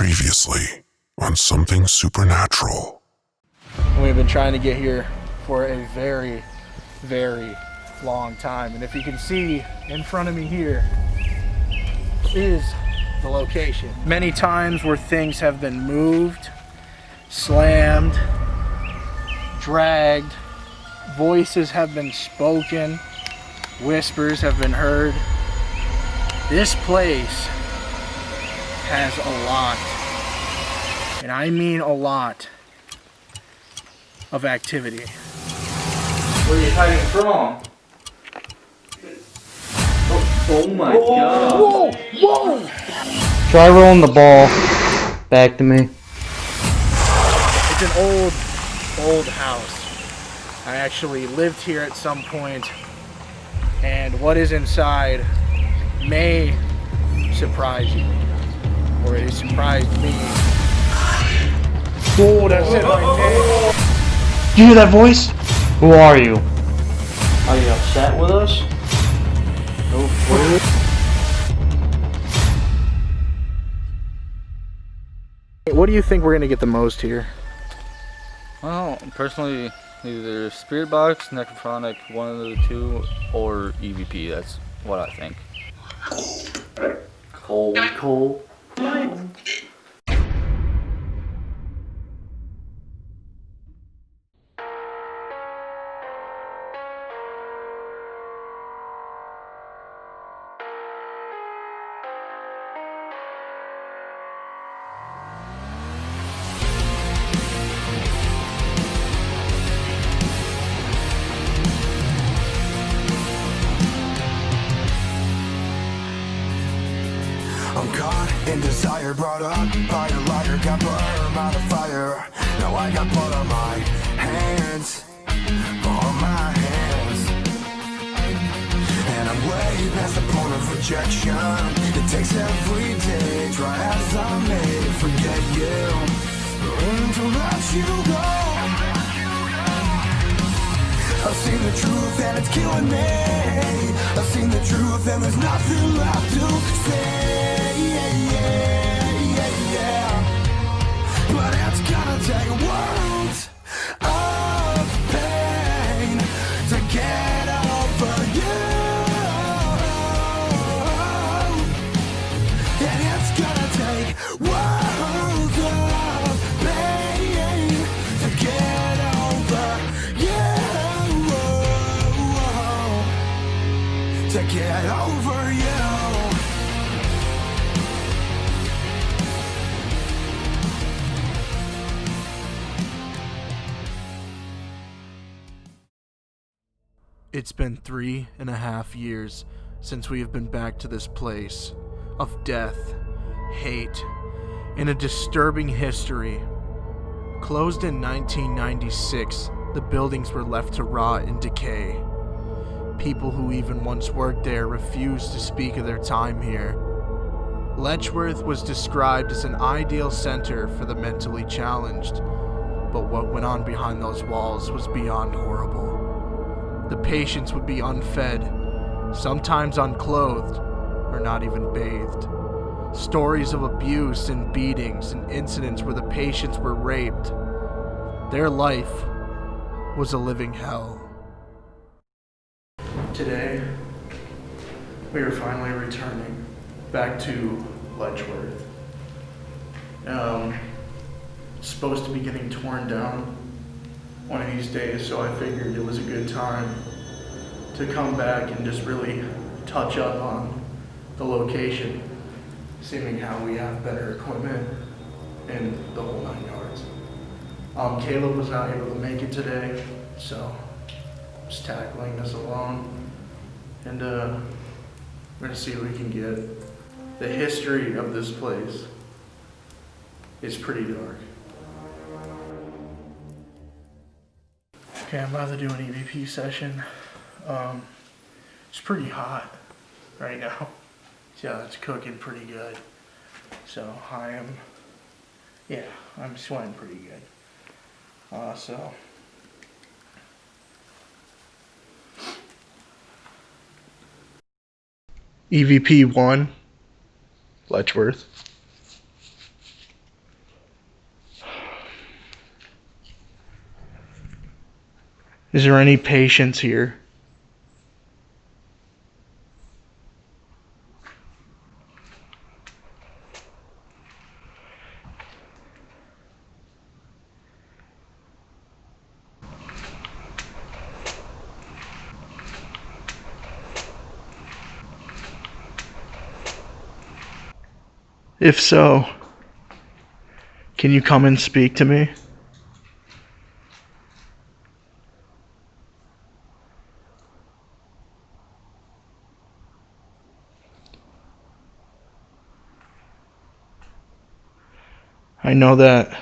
Previously on Something Supernatural. We've been trying to get here for a very, very long time. And if you can see in front of me here is the location. Many times where things have been moved, slammed, dragged, voices have been spoken, whispers have been heard. This place has a lot, and I mean a lot, of activity. Where are you hiding from? Oh my god. Whoa! Whoa! Try rolling the ball back to me. It's an old house. I actually lived here at some point, and what is inside may surprise you, or it surprised me. Oh, that's it right there. Do you hear that voice? Who are you? Are you upset with us? No. What do you think we're gonna get the most here? Well, personally, either Spirit Box, Necrophonic, one of the two, or EVP. That's what I think. Cold. I'm caught in desire, brought up by a liar, got burned by the fire. Now I got blood on my hands, on my hands. And I'm way past the point of rejection. It takes every day, try as I may forget you, to let you go. I've seen the truth and it's killing me. I've seen the truth and there's nothing left to say. But it's gonna take worlds of pain to get over you. And it's gonna take worlds of pain to get over you. To get over you. It's been 3.5 years since we have been back to this place of death, hate, and a disturbing history. Closed in 1996, the buildings were left to rot and decay. People who even once worked there refused to speak of their time here. Letchworth was described as an ideal center for the mentally challenged, but what went on behind those walls was beyond horrible. The patients would be unfed, sometimes unclothed, or not even bathed. Stories of abuse and beatings and incidents where the patients were raped. Their life was a living hell. Today, we are finally returning back to Letchworth. It's supposed to be getting torn down one of these days, so I figured it was a good time to come back and just really touch up on the location, seeming how we have better equipment and the whole 9 yards. Caleb was not able to make it today, so I'm just tackling this alone, and we're gonna see what we can get. The history of this place is pretty dark. Okay, I'm about to do an EVP session. It's pretty hot right now. Yeah, it's cooking pretty good. So I'm sweating pretty good. EVP 1, Letchworth. Is there any patients here? If so, can you come and speak to me? I know that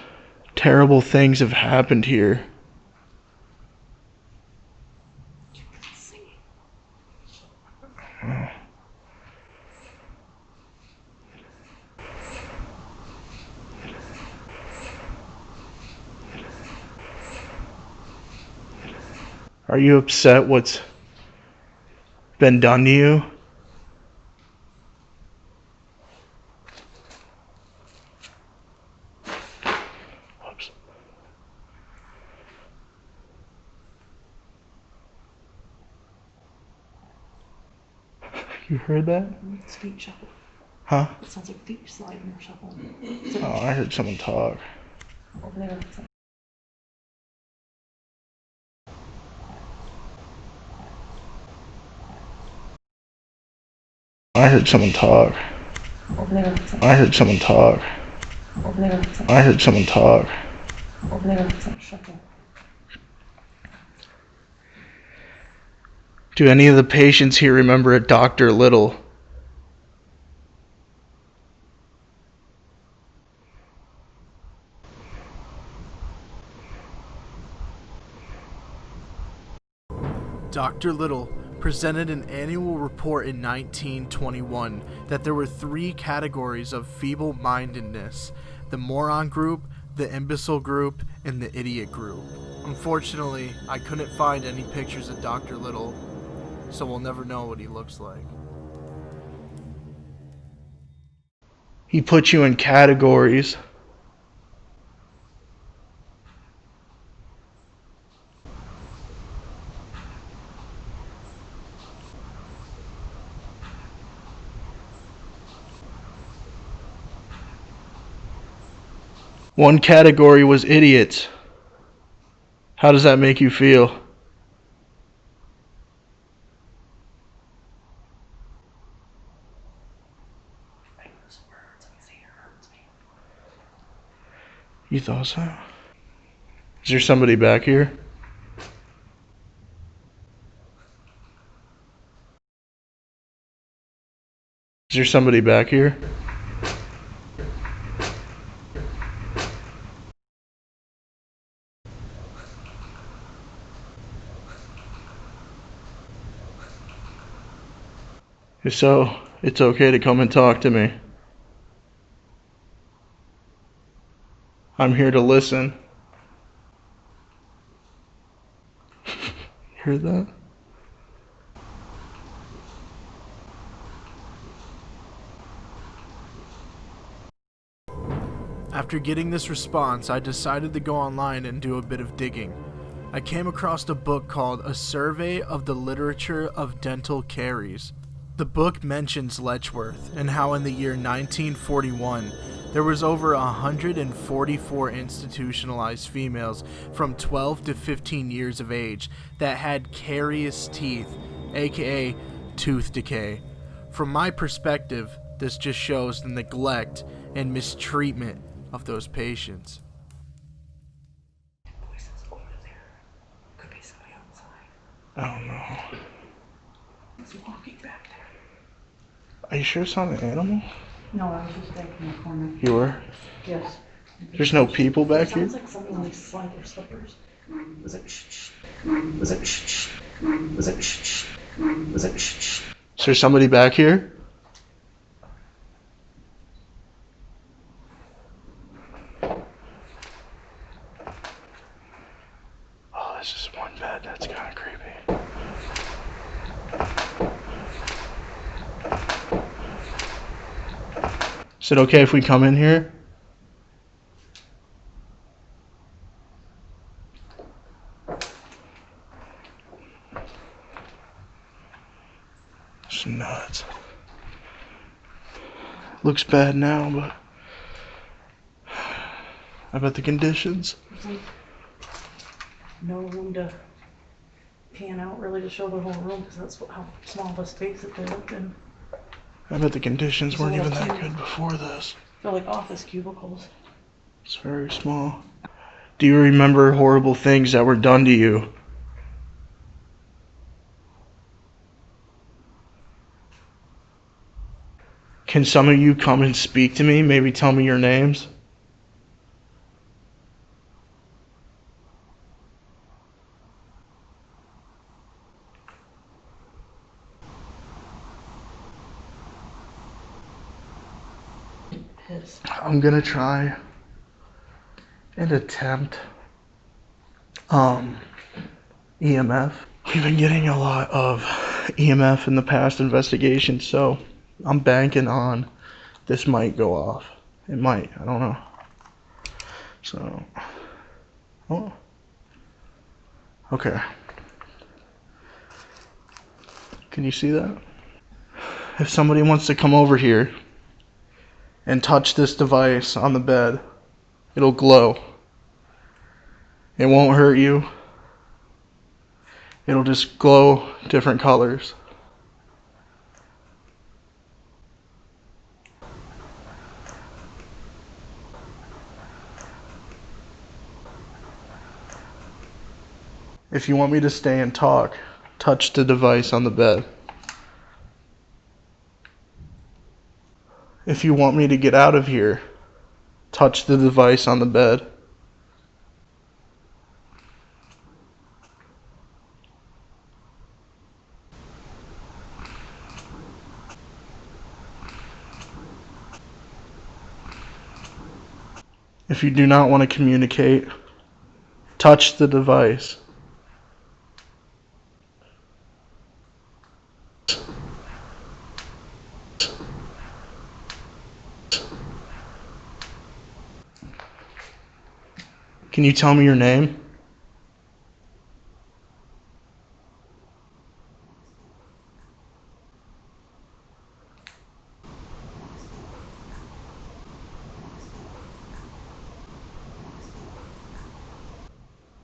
terrible things have happened here. Are you upset what's been done to you? Oops. You heard that? It's feet shuffle. Huh? It sounds like feet sliding or shuffle. Oh, I heard someone talk. Over there. It's like, I heard someone talk. over there. It's like, I heard someone talk. over there. It's like, I heard someone talk. over there. It's like shuffle. Do any of the patients here remember a Dr. Little? Dr. Little presented an annual report in 1921 that there were 3 categories of feeble-mindedness: the moron group, the imbecile group, and the idiot group. Unfortunately, I couldn't find any pictures of Dr. Little, so we'll never know what he looks like. He put you in categories. One category was idiots. How does that make you feel? You thought so? Is there somebody back here? Is there somebody back here? If so, it's okay to come and talk to me. I'm here to listen. Hear that? After getting this response, I decided to go online and do a bit of digging. I came across a book called A Survey of the Literature of Dental Caries. The book mentions Letchworth and how in the year 1941 there was over 144 institutionalized females from 12 to 15 years of age that had carious teeth, aka tooth decay. From my perspective, this just shows the neglect and mistreatment of those patients. Voices over there. Could be somebody outside. I don't know. He's walking back there. Are you sure it's not an animal? No, I was just back in the corner. You were? Yes. There's no people back It here? sounds like someone like slide their slippers. Was it shh shh? Was it shh shh? Was it shh shh? Was it shh shh? Is there somebody back here? Oh, this is one bed. That's kind of creepy. Is it okay if we come in here? Just nuts. Looks bad now, but I bet the conditions. There's like no room to pan out really to show the whole room because that's how small of a space that they lived in. I bet the conditions It's a weren't even little that tiny. good before this. They're like office cubicles. It's very small. Do you remember horrible things that were done to you? Can some of you come and speak to me? Maybe tell me your names? Piss. I'm gonna try and attempt EMF. We've been getting a lot of EMF in the past investigations, so I'm banking on this might go off. It might, I don't know. So, oh, okay. Can you see that? If somebody wants to come over here and touch this device on the bed, it'll glow. It won't hurt you. It'll just glow different colors. If you want me to stay and talk, touch the device on the bed. If you want me to get out of here, touch the device on the bed. If you do not want to communicate, touch the device. Can you tell me your name?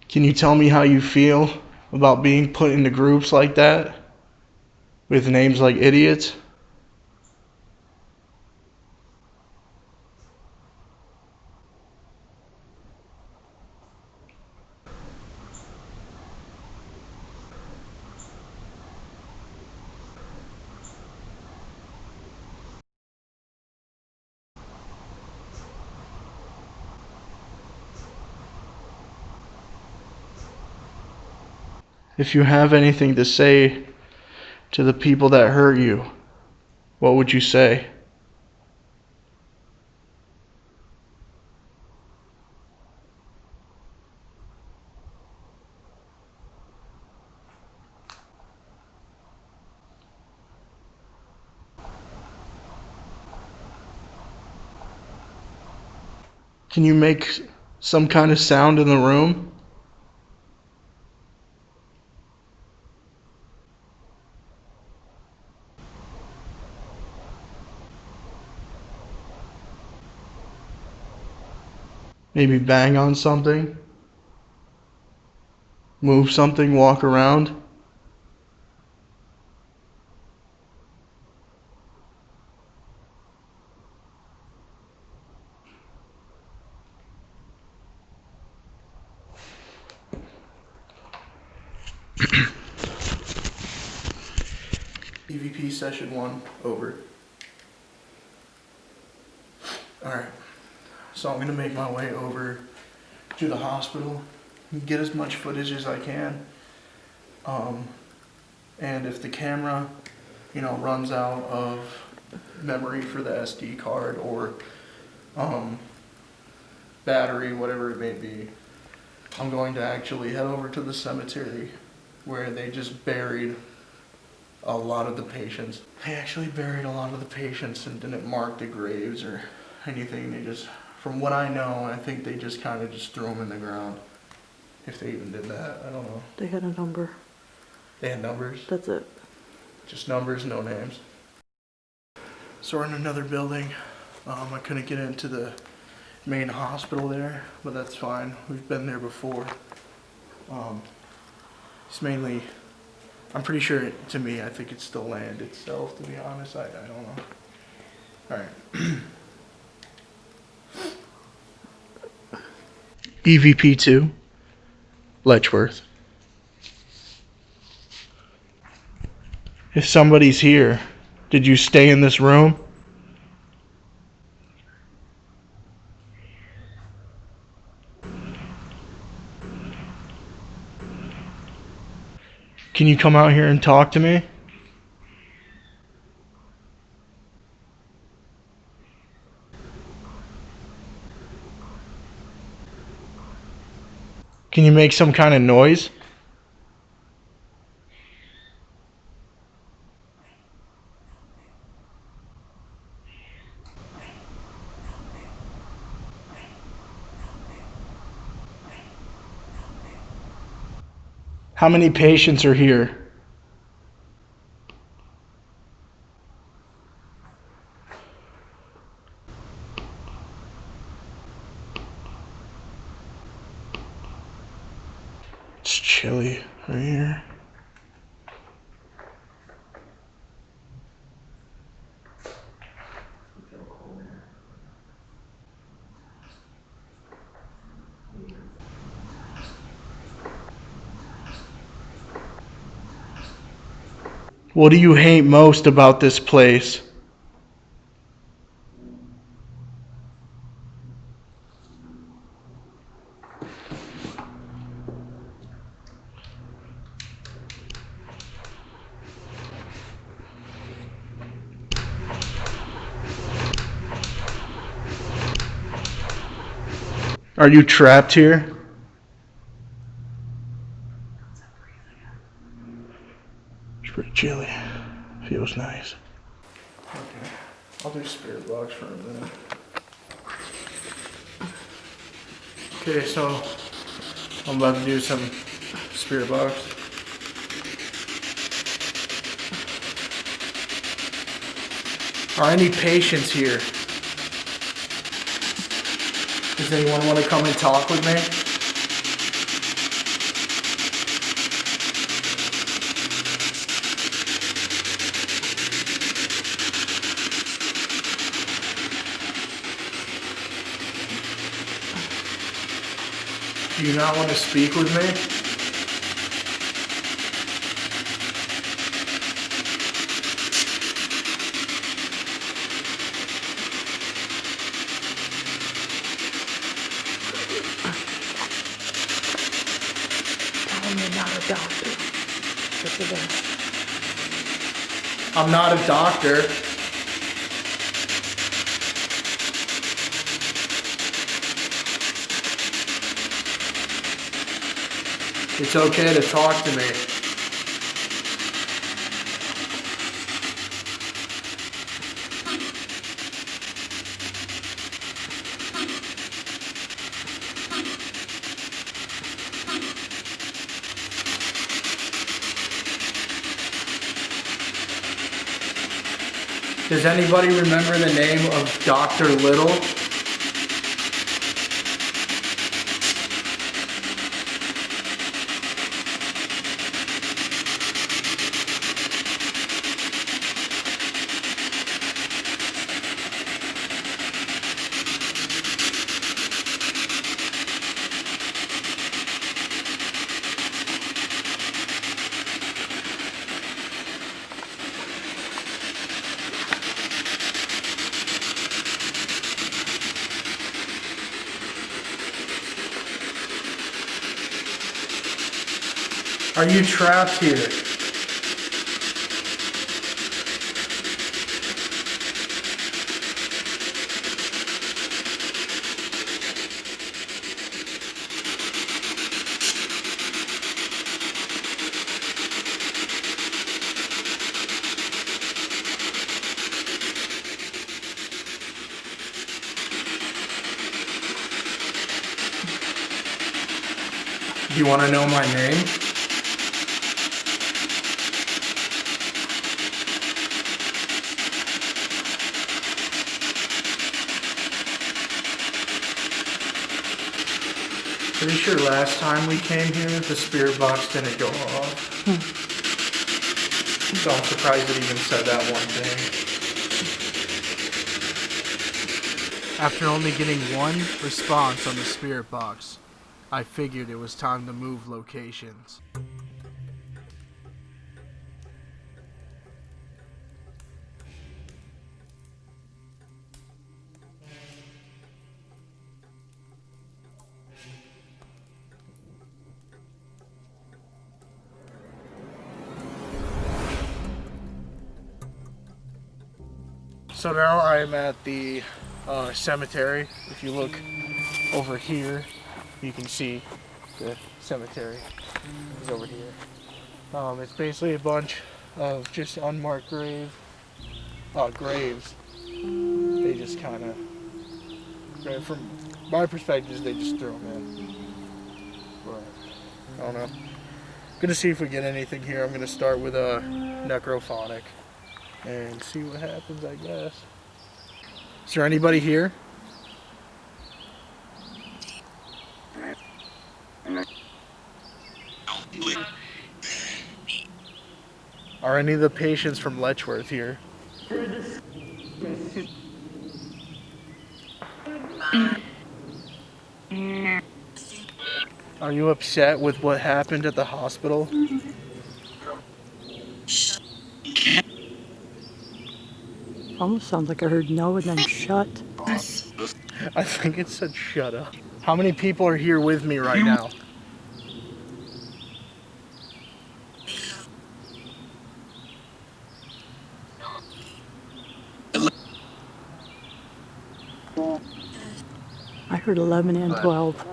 Can you tell me how you feel about being put into groups like that with names like idiots? If you have anything to say to the people that hurt you, what would you say? Can you make some kind of sound in the room? Maybe bang on something? Move something, walk around? EVP session 1 over. Alright, so I'm gonna make my way over to the hospital, get as much footage as I can. And if the camera, runs out of memory for the SD card or battery, whatever it may be, I'm going to actually head over to the cemetery where they just buried a lot of the patients. They actually buried a lot of the patients and didn't mark the graves or anything. They just, from what I know, I think they just kind of just threw them in the ground. If they even did that, I don't know. They had a number. They had numbers? That's it. Just numbers, no names. So we're in another building. I couldn't get into the main hospital there, but that's fine. We've been there before. It's mainly, I'm pretty sure to me, I think it's the land itself, to be honest. I don't know. Alright. EVP2, Letchworth. If somebody's here, did you stay in this room? Can you come out here and talk to me? Can you make some kind of noise? How many patients are here? It's chilly right here. What do you hate most about this place? Are you trapped here? It's pretty chilly. Feels nice. Okay, I'll do spirit box for a minute. Okay, so I'm about to do some spirit box. Are any patients here? Does anyone want to come and talk with me? Do you not want to speak with me? I'm not a doctor. It's okay to talk to me. Does anybody remember the name of Dr. Little? Are you trapped here? Do you want to know my name? Pretty sure last time we came here, the spirit box didn't go off. So I'm surprised it even said that one thing. After only getting one response on the spirit box, I figured it was time to move locations. So now I'm at the cemetery. If you look over here, you can see the cemetery is over here. It's basically a bunch of just unmarked graves. They just kind of, from my perspective, they just threw them in. But I don't know. Gonna see if we get anything here. I'm gonna start with a necrophonic and see what happens, I guess. Is there anybody here? Are any of the patients from Letchworth here? Are you upset with what happened at the hospital? Almost sounds like I heard no and then shut. I think it said shut up. How many people are here with me right now? I heard 11 and 12.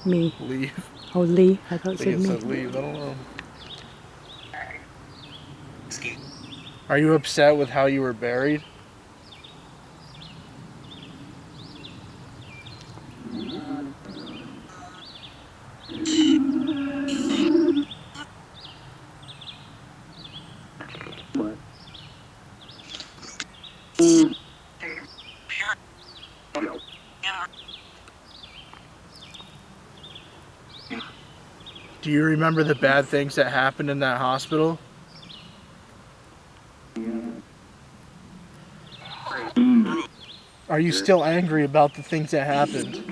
Me. Leave. Oh, Lee. I thought I it think said it me. said leave. I don't know. Are you upset with how you were buried? Do you remember the bad things that happened in that hospital? Are you still angry about the things that happened?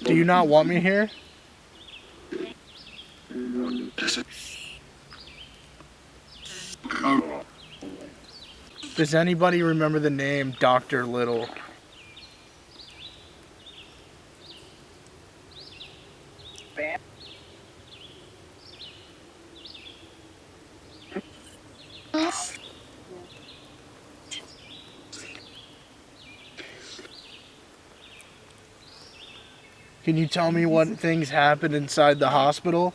Do you not want me here? Does anybody remember the name Dr. Little? Can you tell me what things happened inside the hospital?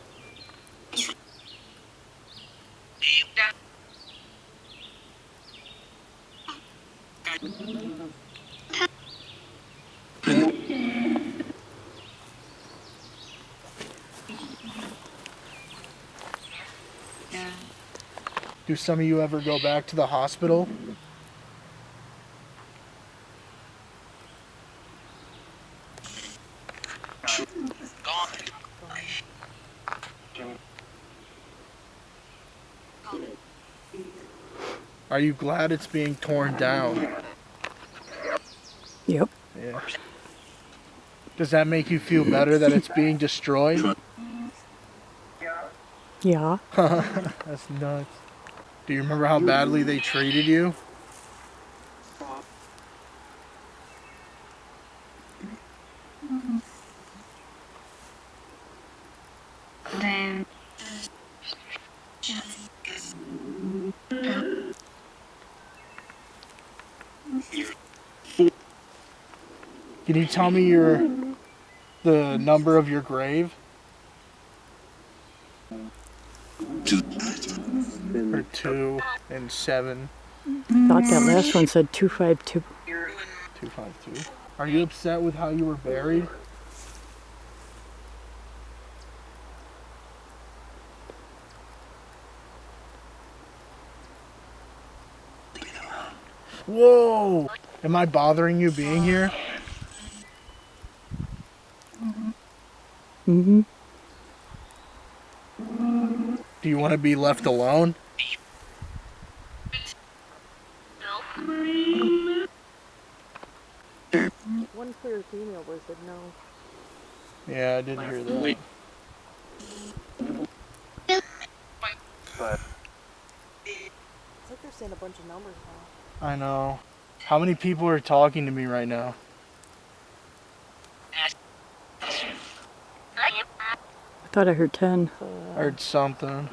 Do some of you ever go back to the hospital? Are you glad it's being torn down? Yep. Yeah. Does that make you feel better that it's being destroyed? Yeah. That's nuts. Do you remember how badly they treated you? Can you tell me the number of your grave? Or 2 and 7. I thought that last one said 252. 252. Are you upset with how you were buried? Whoa! Am I bothering you being here? Mm-hmm. Do you want to be left alone? One clear female voice said no. Yeah, I did hear that. It's like they're saying a bunch of numbers now. I know. How many people are talking to me right now? I thought I heard 10. I heard something.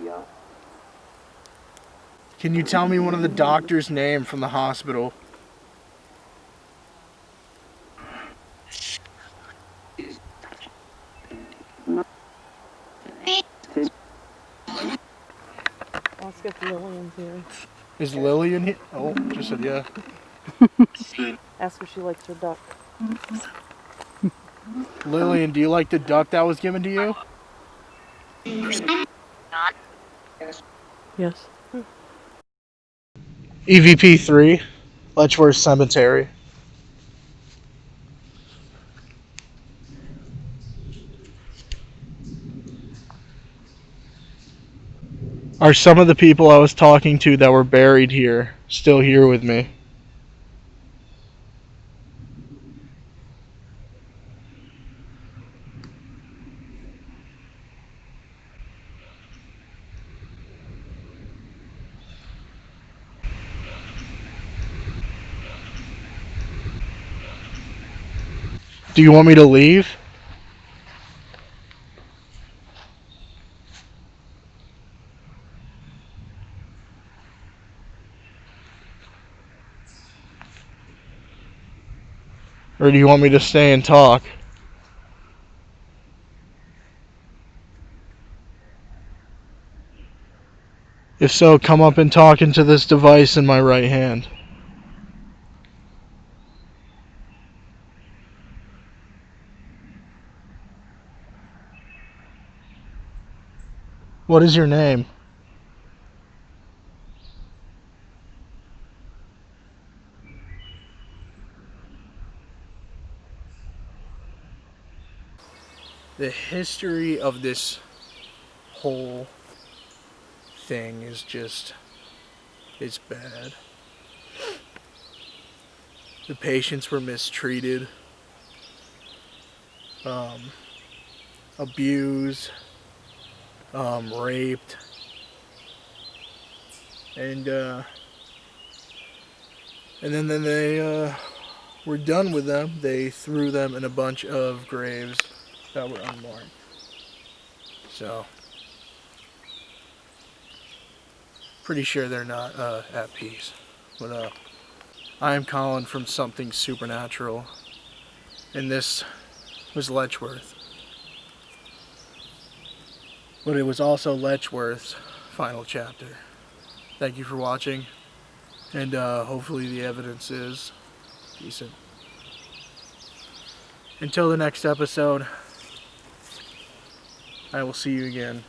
Can you tell me one of the doctor's name from the hospital? Let's get Lillian's here. Is Lily in here? Oh, just said yeah. Ask if she likes her duck. Lillian, do you like the duck that was given to you? Yes. EVP 3, Letchworth Cemetery. Are some of the people I was talking to that were buried here still here with me? Do you want me to leave? Or do you want me to stay and talk? If so, come up and talk into this device in my right hand. What is your name? The history of this whole thing is just, it's bad. The patients were mistreated, abused, raped, and then they were done with them. They threw them in a bunch of graves that were unmarked. So, pretty sure they're not at peace. But I am Colin from Something Supernatural, and this was Letchworth. But it was also Letchworth's final chapter. Thank you for watching, and hopefully the evidence is decent. Until the next episode, I will see you again.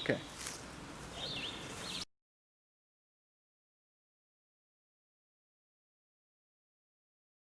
Okay.